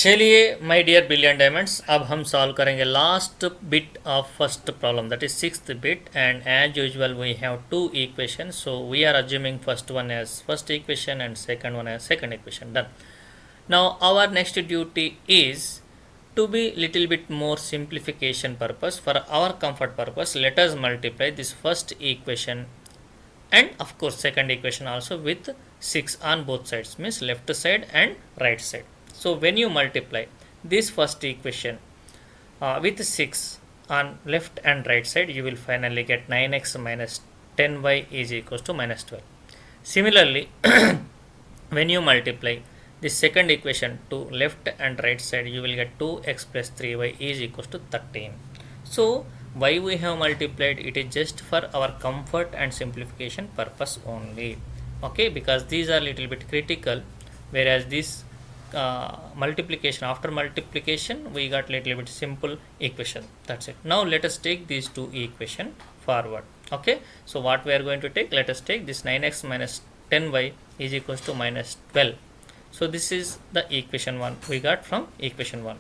चलिए my dear billion diamonds, अब हम सॉल्व करेंगे last bit of first problem, that is sixth bit. And as usual we have two equation, so we are assuming first one as first equation and second one as second equation. Done. Now our next duty is to be little bit more simplification purpose. For our comfort purpose, let us multiply this first equation and of course second equation also with 6 on both sides, means left side and right side. So when you multiply this first equation with 6 on left and right side, you will finally get 9x minus 10y is equals to minus 12. Similarly, when you multiply this second equation to left and right side, you will get 2x plus 3y is equals to 13. So why we have multiplied, it is just for our comfort and simplification purpose only, okay, because these are little bit critical, whereas this multiplication, after multiplication we got little bit simple equation. That's it. Now let us take these two equation forward. Okay, so what we are going to take, let us take this 9x minus 10y is equals to minus 12. So this is the equation 1 we got from equation 1.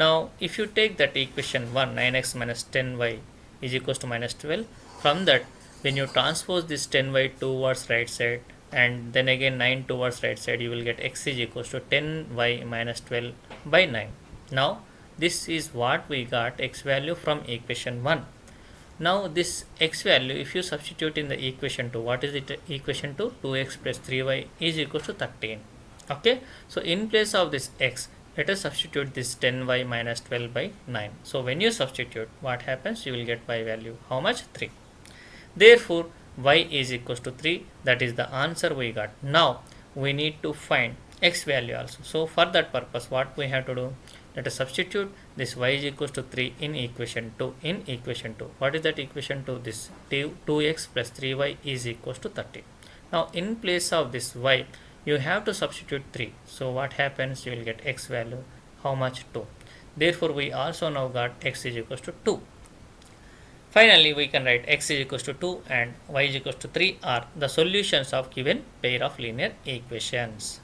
Now if you take that equation 1, 9x minus 10y is equals to minus 12, from that when you transpose this 10y towards right side and then again 9 towards right side, you will get x is equals to 10y minus 12 by 9. Now this is what we got x value from equation 1. Now this x value, if you substitute in the equation 2, what is it equation 2? 2x plus 3y is equals to 13. Okay, so in place of this x, let us substitute this 10y minus 12 by 9. So when you substitute, what happens? You will get y value how much? 3. Therefore y is equals to 3. That is the answer we got. Now we need to find x value also. So for that purpose, what we have to do, let us substitute this y is equals to 3 in equation 2. In equation 2, what is that equation 2? This 2x plus 3y is equals to 30. Now in place of this y, you have to substitute 3. So what happens? You will get x value how much? 2. Therefore we also now got x is equals to 2. Finally, we can write x is equals to 2 and y is equals to 3 are the solutions of given pair of linear equations.